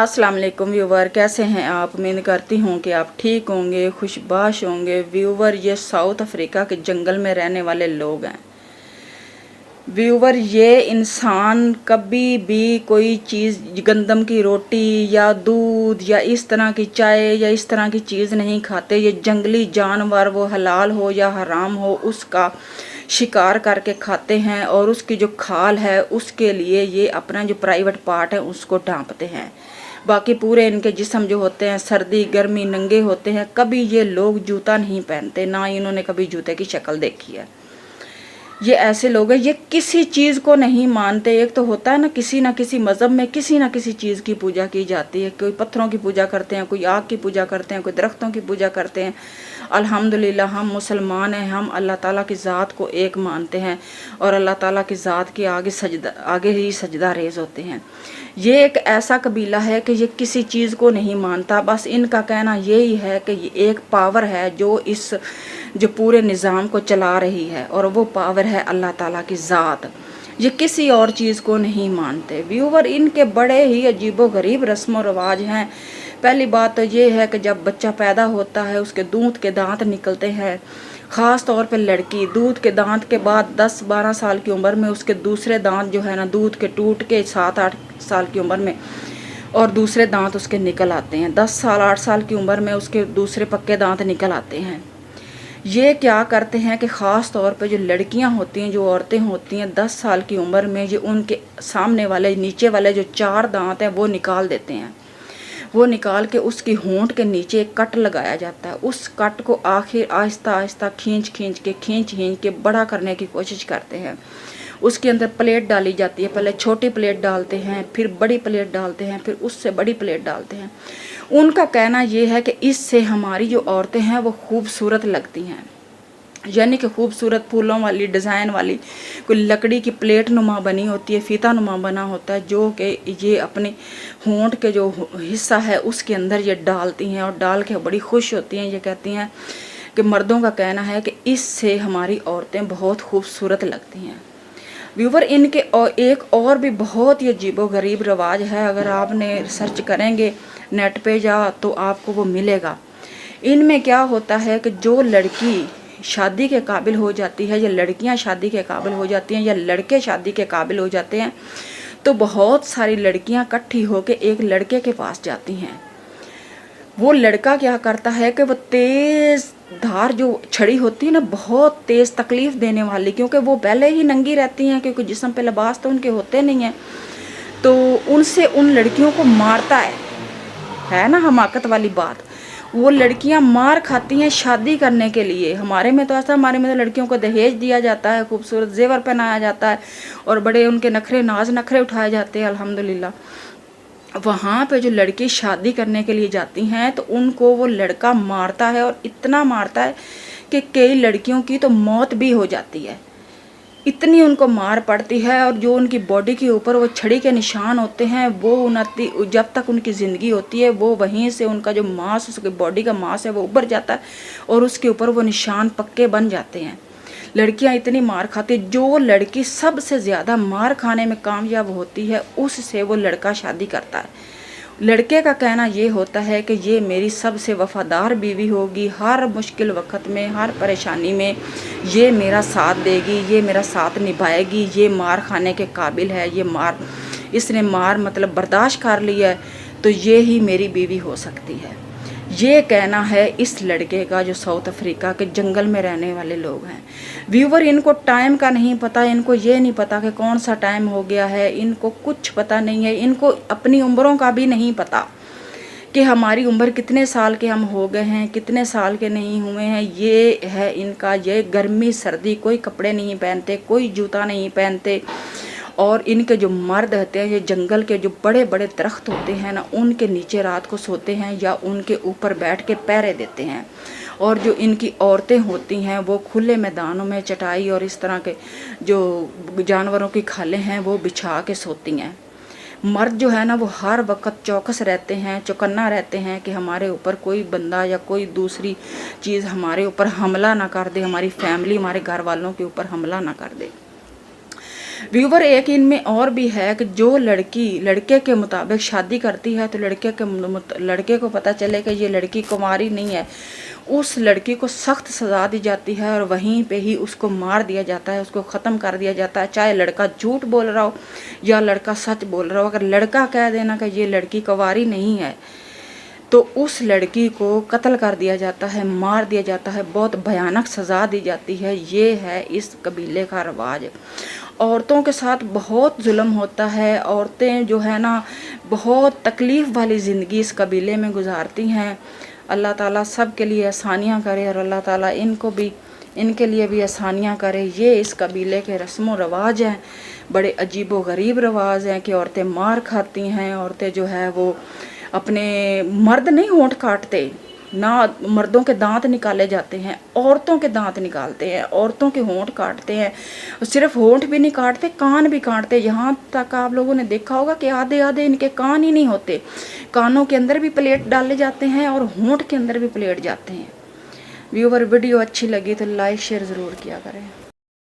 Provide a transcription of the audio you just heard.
अस्सलाम वालेकुम व्यूवर, कैसे हैं आप। उम्मीद करती हूँ कि आप ठीक होंगे, खुशबाश होंगे। व्यूवर, ये साउथ अफ्रीका के जंगल में रहने वाले लोग हैं। व्यूवर, ये इंसान कभी भी कोई चीज़, गंदम की रोटी या दूध या इस तरह की चाय या इस तरह की चीज़ नहीं खाते। ये जंगली जानवर, वो हलाल हो या हराम हो, उसका शिकार करके खाते हैं और उसकी जो खाल है उसके लिए ये अपना जो प्राइवेट पार्ट है उसको ढांपते हैं। बाकी पूरे इनके जिस्म जो होते हैं सर्दी गर्मी नंगे होते हैं। कभी ये लोग जूता नहीं पहनते, ना इन्होंने कभी जूते की शक्ल देखी है। ये ऐसे लोग हैं, ये किसी चीज़ को नहीं मानते। एक तो होता है ना किसी मज़हब में किसी ना किसी चीज़ की पूजा की जाती है। कोई पत्थरों की पूजा करते हैं, कोई आग की पूजा करते हैं, कोई दरख्तों की पूजा करते हैं। अल्हम्दुलिल्लाह हम मुसलमान हैं, हम अल्लाह ताला की ज़ात को एक मानते हैं और अल्लाह ताला की ज़ात के आगे ही सजदा रेज़ होते हैं। ये एक ऐसा कबीला है कि ये किसी चीज़ को नहीं मानता। बस इनका कहना यही है कि ये एक पावर है जो पूरे निज़ाम को चला रही है और वो पावर है अल्लाह ताला की ज़ात। ये किसी और चीज़ को नहीं मानते। व्यूवर, इनके बड़े ही अजीबो गरीब रस्म व रवाज हैं। पहली बात तो ये है कि जब बच्चा पैदा होता है उसके दूध के दांत निकलते हैं। ख़ास तौर पे लड़की दूध के दांत के बाद 10-12 साल की उम्र में उसके दूसरे दांत जो है ना दूध के टूट के 7-8 साल की उम्र में और दूसरे दांत उसके निकल आते हैं। 10 साल 8 साल की उम्र में उसके दूसरे पक्के दांत निकल आते हैं। ये क्या करते हैं कि ख़ास तौर पे जो लड़कियां होती हैं, जो औरतें होती हैं 10 साल की उम्र में, ये उनके सामने वाले नीचे वाले जो 4 दांत हैं वो निकाल देते हैं। वो निकाल के उसकी होंठ के नीचे एक कट लगाया जाता है। उस कट को आखिर आहिस्ता आहिस्ता खींच के बड़ा करने की कोशिश करते हैं। उसके अंदर प्लेट डाली जाती है। पहले छोटी प्लेट डालते हैं, फिर बड़ी प्लेट डालते हैं, फिर उससे बड़ी प्लेट डालते हैं। उनका कहना ये है कि इससे हमारी जो औरतें हैं वो खूबसूरत लगती हैं। यानी कि खूबसूरत फूलों वाली डिज़ाइन वाली कोई लकड़ी की प्लेट नुमा बनी होती है, फीता नुमा बना होता है, जो कि ये अपने होंठ के जो हिस्सा है उसके अंदर ये डालती हैं और डाल के बड़ी खुश होती हैं। ये कहती हैं कि मर्दों का कहना है कि इससे हमारी औरतें बहुत खूबसूरत लगती हैं। व्यूवर, इनके एक और भी बहुत ही अजीबो गरीब रवाज है। अगर आपने सर्च करेंगे नेट पे तो आपको वो मिलेगा। इनमें क्या होता है कि जो लड़की शादी के काबिल हो जाती है या लड़कियां शादी के काबिल हो जाती हैं या लड़के शादी के काबिल हो जाते हैं तो बहुत सारी लड़कियां इकट्ठी होकर एक लड़के के पास जाती हैं। वो लड़का क्या करता है कि वो तेज़ धार जो छड़ी होती है ना, बहुत तेज़ तकलीफ़ देने वाली, क्योंकि वो पहले ही नंगी रहती हैं, क्योंकि जिस्म पे लिबास तो उनके होते नहीं हैं, तो उनसे उन लड़कियों को मारता है ना हमाकत वाली बात। वो लड़कियां मार खाती हैं शादी करने के लिए। हमारे में तो ऐसा, हमारे में तो लड़कियों को दहेज दिया जाता है, खूबसूरत जेवर पहनाया जाता है और बड़े उनके नाज नखरे उठाए जाते हैं अल्हम्दुलिल्लाह। वहाँ पे जो लड़की शादी करने के लिए जाती हैं तो उनको वो लड़का मारता है और इतना मारता है कि कई लड़कियों की तो मौत भी हो जाती है। इतनी उनको मार पड़ती है और जो उनकी बॉडी के ऊपर वो छड़ी के निशान होते हैं वो जब तक उनकी ज़िंदगी होती है वो वहीं से उनका जो मांस, उसकी बॉडी का मांस है वो उभर जाता है और उसके ऊपर वो निशान पक्के बन जाते हैं। लड़कियां इतनी मार खाती, जो लड़की सबसे ज़्यादा मार खाने में कामयाब होती है उससे वो लड़का शादी करता है। लड़के का कहना ये होता है कि ये मेरी सबसे वफ़ादार बीवी होगी, हर मुश्किल वक्त में, हर परेशानी में ये मेरा साथ देगी, ये मेरा साथ निभाएगी, ये मार खाने के काबिल है, इसने मार मतलब बर्दाश्त कर लिया है, तो ये ही मेरी बीवी हो सकती है। ये कहना है इस लड़के का जो साउथ अफ्रीका के जंगल में रहने वाले लोग हैं। व्यूवर, इनको टाइम का नहीं पता, इनको ये नहीं पता कि कौन सा टाइम हो गया है, इनको कुछ पता नहीं है, इनको अपनी उम्रों का भी नहीं पता कि हमारी उम्र कितने साल के हम हो गए हैं, कितने साल के नहीं हुए हैं। ये है इनका, ये गर्मी सर्दी कोई कपड़े नहीं पहनते, कोई जूता नहीं पहनते और इनके जो मर्द होते हैं, ये जंगल के जो बड़े बड़े दरख्त होते हैं ना उनके नीचे रात को सोते हैं या उनके ऊपर बैठ के पहरे देते हैं। और जो इनकी औरतें होती हैं वो खुले मैदानों में चटाई और इस तरह के जो जानवरों की खालें हैं वो बिछा के सोती हैं। मर्द जो है ना वो हर वक्त चौकस रहते हैं, चौकन्ना रहते हैं कि हमारे ऊपर कोई बंदा या कोई दूसरी चीज़ हमारे ऊपर हमला ना कर दे, हमारी फैमिली, हमारे घर वालों के ऊपर हमला ना कर दे। व्यूवर एक इनमें और भी है कि जो लड़की लड़के के मुताबिक शादी करती है तो लड़के को पता चले कि ये लड़की कुंवारी नहीं है, उस लड़की को सख्त सज़ा दी जाती है और वहीं पे ही उसको मार दिया जाता है, उसको ख़त्म कर दिया जाता है। चाहे लड़का झूठ बोल रहा हो या लड़का सच बोल रहा हो, अगर लड़का कह देना कि ये लड़की कुंवारी नहीं है तो उस लड़की को कत्ल कर दिया जाता है, मार दिया जाता है, बहुत भयानक सज़ा दी जाती है। ये है इस कबीले का रवाज। औरतों के साथ बहुत जुल्म होता है। औरतें जो है ना बहुत तकलीफ़ वाली ज़िंदगी इस कबीले में गुजारती हैं। अल्लाह ताला सब के लिए आसानियाँ करे और अल्लाह ताला इनके लिए भी आसानियाँ करे। ये इस कबीले के रस्म व रवाज हैं, बड़े अजीब व गरीब रवाज हैं कि औरतें मार खाती हैं। औरतें जो है वो अपने मर्द नहीं होंठ काटते, ना मर्दों के दांत निकाले जाते हैं, औरतों के दांत निकालते हैं, औरतों के होंठ काटते हैं। सिर्फ होंठ भी नहीं काटते, कान भी काटते। यहाँ तक आप लोगों ने देखा होगा कि आधे आधे इनके कान ही नहीं होते, कानों के अंदर भी प्लेट डाले जाते हैं और होंठ के अंदर भी प्लेट जाते हैं। व्यूवर वीडियो अच्छी लगी तो लाइक शेयर ज़रूर किया करें।